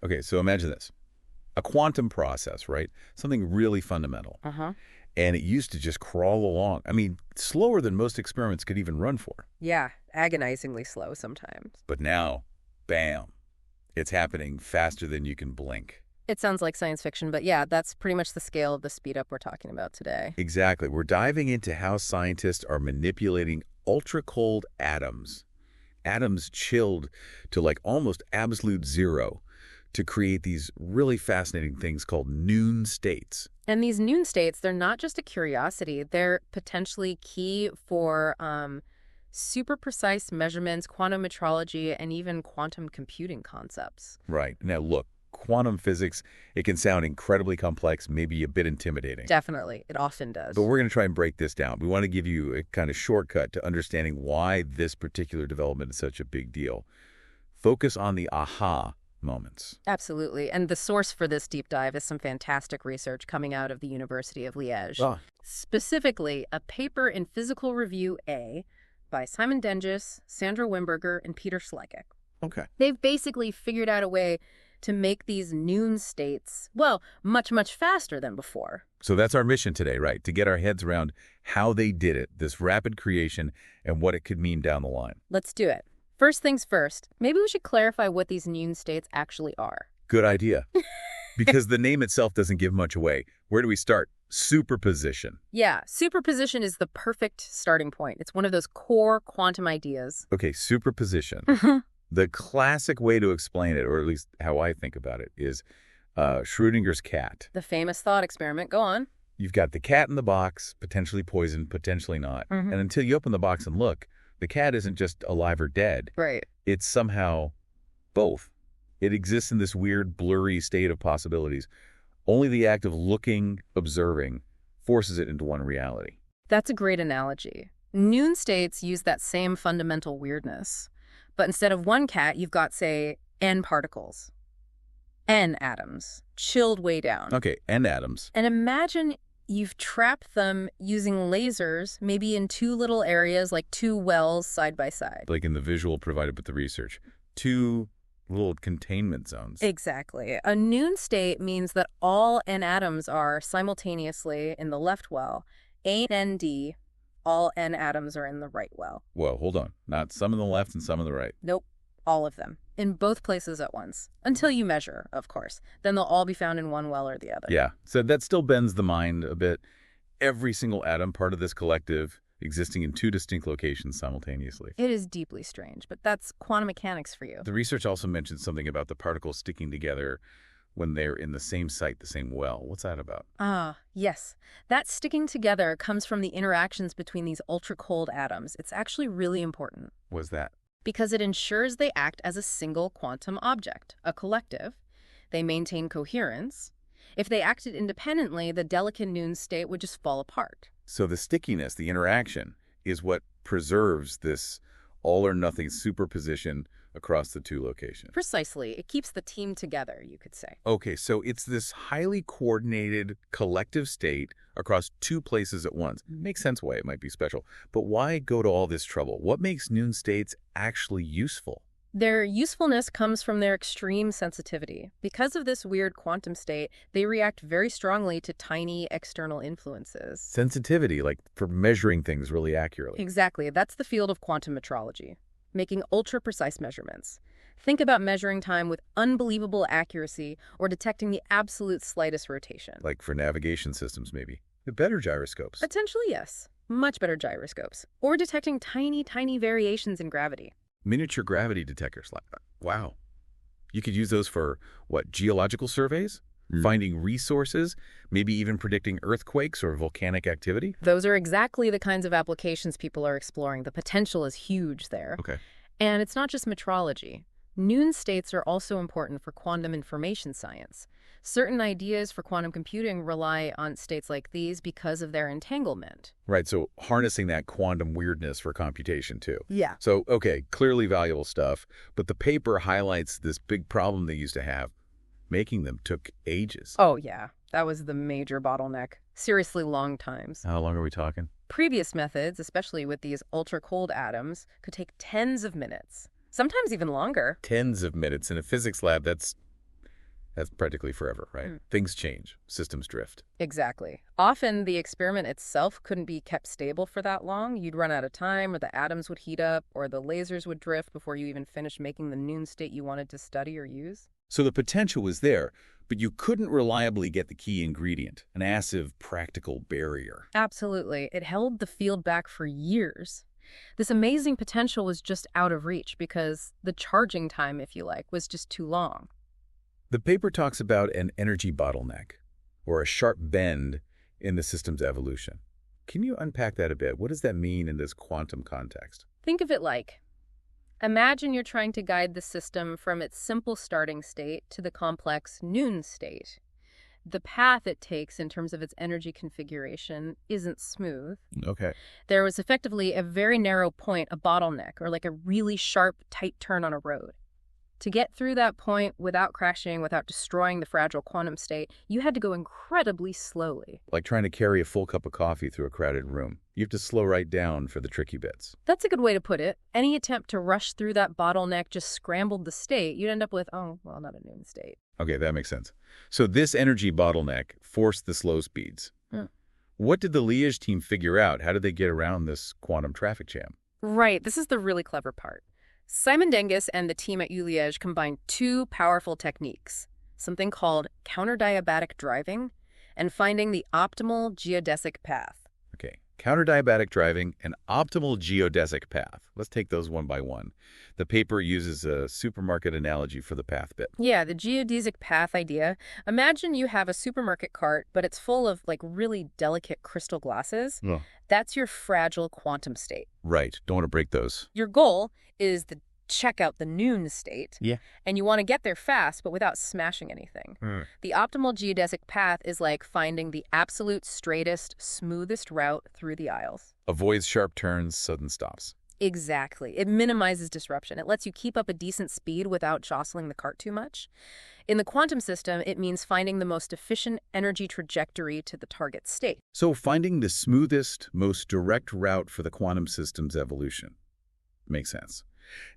Okay, so imagine this. A quantum process, right? Something really fundamental. Uh-huh. And it used to just crawl along. I mean, slower than most experiments could even run for. Yeah, agonizingly slow sometimes. But now, bam, it's happening faster than you can blink. It sounds like science fiction, but yeah, that's pretty much the scale of the speed up we're talking about today. Exactly. We're diving into how scientists are manipulating ultra-cold atoms. Atoms chilled to like almost absolute zero to create these really fascinating things called noon states. And these noon states, they're not just a curiosity. They're potentially key for super precise measurements, quantum metrology, and even quantum computing concepts. Right. Now, look, quantum physics, it can sound incredibly complex, maybe a bit intimidating. Definitely. It often does. But we're going to try and break this down. We want to give you a kind of shortcut to understanding why this particular development is such a big deal. Focus on the aha moments. Absolutely. And the source for this deep dive is some fantastic research coming out of the University of Liège. Ah. Specifically, a paper in Physical Review A by Simon Dengis, Sandra Wimberger, and Peter Schleich. Okay. They've basically figured out a way to make these noon states, well, much, much faster than before. So that's our mission today, right? To get our heads around how they did it, this rapid creation, and what it could mean down the line. Let's do it. First things first, maybe we should clarify what these noon states actually are. Good idea. Because the name itself doesn't give much away. Where do we start? Superposition. Yeah, superposition is the perfect starting point. It's one of those core quantum ideas. Okay, superposition. The classic way to explain it, or at least how I think about it, is Schrödinger's cat. The famous thought experiment. Go on. You've got the cat in the box, potentially poisoned, potentially not. And until you open the box and look, the cat isn't just alive or dead. Right. It's somehow both. It exists in this weird, blurry state of possibilities. Only the act of looking, observing, forces it into one reality. That's a great analogy. Noon states use that same fundamental weirdness. But instead of one cat, you've got, say, N particles. N atoms, chilled way down. Okay, N atoms. And imagine you've trapped them using lasers, maybe in two little areas, like two wells side by side. Like in the visual provided with the research. Two little containment zones. Exactly. A noon state means that all N atoms are simultaneously in the left well. A and D, all N atoms are in the right well. Whoa, hold on. Not some on the left and some on the right. Nope. All of them. In both places at once. Until you measure, of course. Then they'll all be found in one well or the other. Yeah. So that still bends the mind a bit. Every single atom, part of this collective, existing in two distinct locations simultaneously. It is deeply strange, but that's quantum mechanics for you. The research also mentions something about the particles sticking together when they're in the same site, the same well. What's that about? Ah, yes. That sticking together comes from the interactions between these ultra-cold atoms. It's actually really important. What's that? Because it ensures they act as a single quantum object, a collective. They maintain coherence. If they acted independently, the delicate noon state would just fall apart. So the stickiness, the interaction, is what preserves this all-or-nothing superposition across the two locations. Precisely. It keeps the team together, you could say. Okay, so it's this highly coordinated collective state across two places at once. Makes sense why it might be special. But why go to all this trouble? What makes noon states actually useful? Their usefulness comes from their extreme sensitivity. Because of this weird quantum state, they react very strongly to tiny external influences. Sensitivity, like for measuring things really accurately. Exactly. That's the field of quantum metrology, making ultra-precise measurements. Think about measuring time with unbelievable accuracy or detecting the absolute slightest rotation. Like for navigation systems, maybe. The better gyroscopes. Potentially, yes. Much better gyroscopes. Or detecting tiny, tiny variations in gravity. Miniature gravity detectors. Wow. You could use those for, what, geological surveys? Finding resources? Maybe even predicting earthquakes or volcanic activity? Those are exactly the kinds of applications people are exploring. The potential is huge there. Okay. And it's not just metrology. Noon states are also important for quantum information science. Certain ideas for quantum computing rely on states like these because of their entanglement. Right, so harnessing that quantum weirdness for computation, too. Yeah. So, okay, clearly valuable stuff, but the paper highlights this big problem they used to have. Making them took ages. Oh, yeah. That was the major bottleneck. Seriously long times. How long are we talking? Previous methods, especially with these ultra-cold atoms, could take tens of minutes. Sometimes even longer. Tens of minutes in a physics lab, that's That's practically forever, right? Things change. Systems drift. Exactly. Often the experiment itself couldn't be kept stable for that long. You'd run out of time, or the atoms would heat up, or the lasers would drift before you even finished making the noon state you wanted to study or use. So the potential was there, but you couldn't reliably get the key ingredient, an massive practical barrier. Absolutely. It held the field back for years. This amazing potential was just out of reach because the charging time, if you like, was just too long. The paper talks about an energy bottleneck, or a sharp bend in the system's evolution. Can you unpack that a bit? What does that mean in this quantum context? Think of it like, imagine you're trying to guide the system from its simple starting state to the complex noon state. The path it takes in terms of its energy configuration isn't smooth. Okay. There was effectively a very narrow point, a bottleneck, or like a really sharp, tight turn on a road. To get through that point without crashing, without destroying the fragile quantum state, you had to go incredibly slowly. Like trying to carry a full cup of coffee through a crowded room. You have to slow right down for the tricky bits. That's a good way to put it. Any attempt to rush through that bottleneck just scrambled the state. You'd end up with, oh, well, not a noon state. Okay, that makes sense. So this energy bottleneck forced the slow speeds. What did the Liège team figure out? How did they get around this quantum traffic jam? Right, this is the really clever part. Simon Dengus and the team at Liège combined two powerful techniques, something called counterdiabatic driving and finding the optimal geodesic path. Okay, counterdiabatic driving and optimal geodesic path. Let's take those one by one. The paper uses a supermarket analogy for the path bit. Yeah, the geodesic path idea. Imagine you have a supermarket cart, but it's full of like really delicate crystal glasses. Oh. That's your fragile quantum state. Right, don't want to break those. Your goal is to check out the noon state. Yeah. And you want to get there fast, but without smashing anything. The optimal geodesic path is like finding the absolute straightest, smoothest route through the aisles. Avoids sharp turns, sudden stops. Exactly. It minimizes disruption. It lets you keep up a decent speed without jostling the cart too much. In the quantum system, it means finding the most efficient energy trajectory to the target state. So finding the smoothest, most direct route for the quantum system's evolution. Makes sense.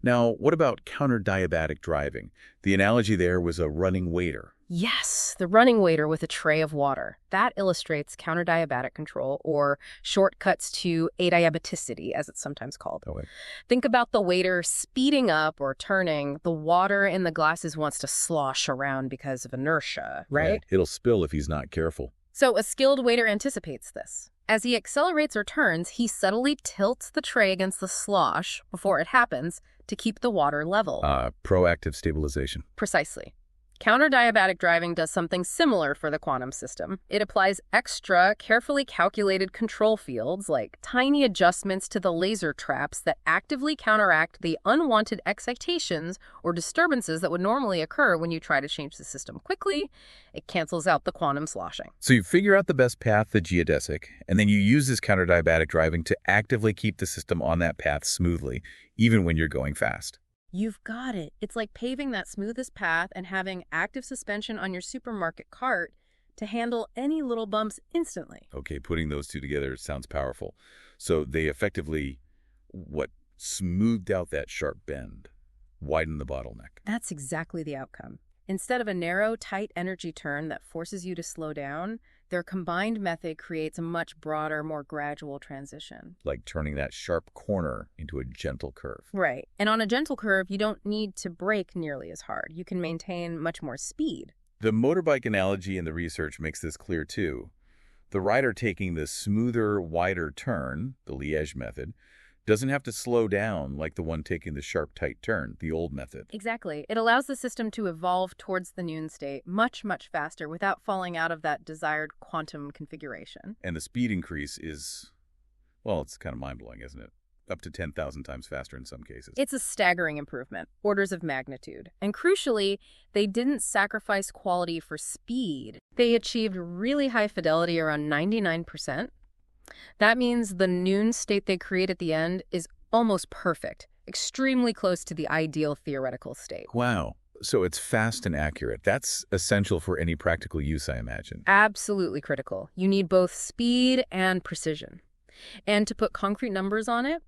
Now, what about counterdiabatic driving? The analogy there was a running waiter. Yes, the running waiter with a tray of water. That illustrates counterdiabatic control, or shortcuts to adiabaticity, as it's sometimes called. Okay. Think about the waiter speeding up or turning. The water in the glasses wants to slosh around because of inertia, right? It'll spill if he's not careful. So a skilled waiter anticipates this. As he accelerates or turns, he subtly tilts the tray against the slosh before it happens to keep the water level. Proactive stabilization. Precisely. Counterdiabatic driving does something similar for the quantum system. It applies extra, carefully calculated control fields, like tiny adjustments to the laser traps that actively counteract the unwanted excitations or disturbances that would normally occur when you try to change the system quickly. It cancels out the quantum sloshing. So you figure out the best path, the geodesic, and then you use this counterdiabatic driving to actively keep the system on that path smoothly, even when you're going fast. You've got it. It's like paving that smoothest path and having active suspension on your supermarket cart to handle any little bumps instantly. Okay, putting those two together sounds powerful. So they effectively, smoothed out that sharp bend, widened the bottleneck. That's exactly the outcome. Instead of a narrow, tight energy turn that forces you to slow down, their combined method creates a much broader, more gradual transition. Like turning that sharp corner into a gentle curve. Right. And on a gentle curve, you don't need to brake nearly as hard. You can maintain much more speed. The motorbike analogy in the research makes this clear too. The rider taking the smoother, wider turn, the Liège method, doesn't have to slow down like the one taking the sharp, tight turn, the old method. Exactly. It allows the system to evolve towards the noon state much, much faster without falling out of that desired quantum configuration. And the speed increase is, well, it's kind of mind-blowing, isn't it? Up to 10,000 times faster in some cases. It's a staggering improvement, orders of magnitude. And crucially, they didn't sacrifice quality for speed. They achieved really high fidelity, around 99%. That means the noon state they create at the end is almost perfect, extremely close to the ideal theoretical state. Wow. So it's fast and accurate. That's essential for any practical use, I imagine. Absolutely critical. You need both speed and precision. And to put concrete numbers on it,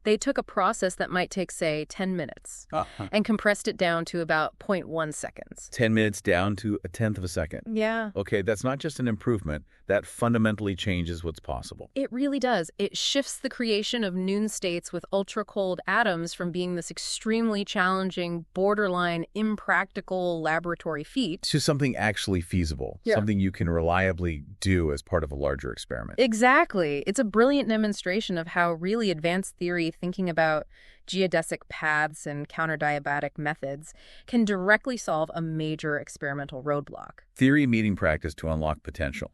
They took a process that might take, say, 10 minutes Uh-huh. and compressed it down to about 0.1 seconds. 10 minutes down to a tenth of a second. Yeah. Okay, that's not just an improvement. That fundamentally changes what's possible. It really does. It shifts the creation of noon states with ultra-cold atoms from being this extremely challenging, borderline, impractical laboratory feat To something actually feasible, something you can reliably do as part of a larger experiment. Exactly. It's a brilliant demonstration of how really advanced theory thinking about geodesic paths and counterdiabatic methods can directly solve a major experimental roadblock. Theory meeting practice to unlock potential.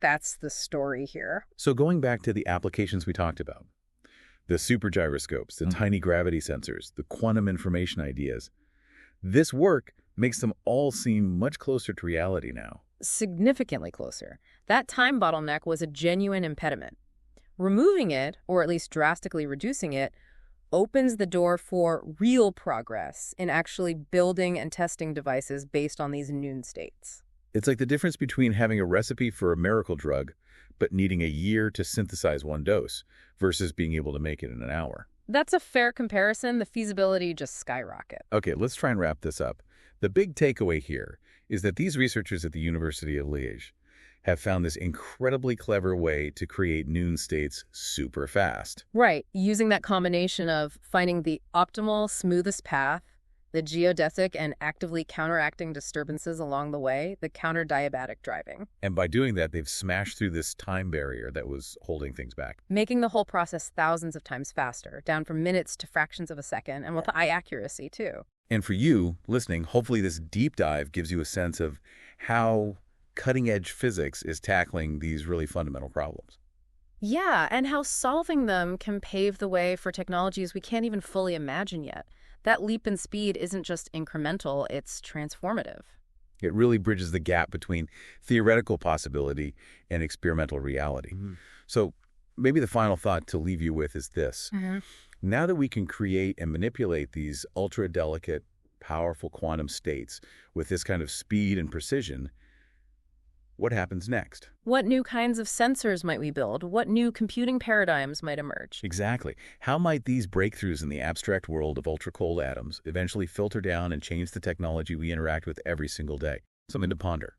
That's the story here. So going back to the applications we talked about, the supergyroscopes, the tiny gravity sensors, the quantum information ideas, this work makes them all seem much closer to reality now. Significantly closer. That time bottleneck was a genuine impediment. Removing it, or at least drastically reducing it, opens the door for real progress in actually building and testing devices based on these noon states. It's like the difference between having a recipe for a miracle drug, but needing a year to synthesize one dose, versus being able to make it in an hour. That's a fair comparison. The feasibility just skyrockets. Okay, let's try and wrap this up. The big takeaway here is that these researchers at the University of Liège have found this incredibly clever way to create noon states super fast. Right, using that combination of finding the optimal, smoothest path, the geodesic, and actively counteracting disturbances along the way, the counterdiabatic driving. And by doing that, they've smashed through this time barrier that was holding things back. Making the whole process thousands of times faster, down from minutes to fractions of a second, and with high accuracy, too. And for you, listening, hopefully this deep dive gives you a sense of how cutting-edge physics is tackling these really fundamental problems. Yeah, and how solving them can pave the way for technologies we can't even fully imagine yet. That leap in speed isn't just incremental, it's transformative. It really bridges the gap between theoretical possibility and experimental reality. So maybe the final thought to leave you with is this. Now that we can create and manipulate these ultra-delicate, powerful quantum states with this kind of speed and precision, what happens next? What new kinds of sensors might we build? What new computing paradigms might emerge? Exactly. How might these breakthroughs in the abstract world of ultra-cold atoms eventually filter down and change the technology we interact with every single day? Something to ponder.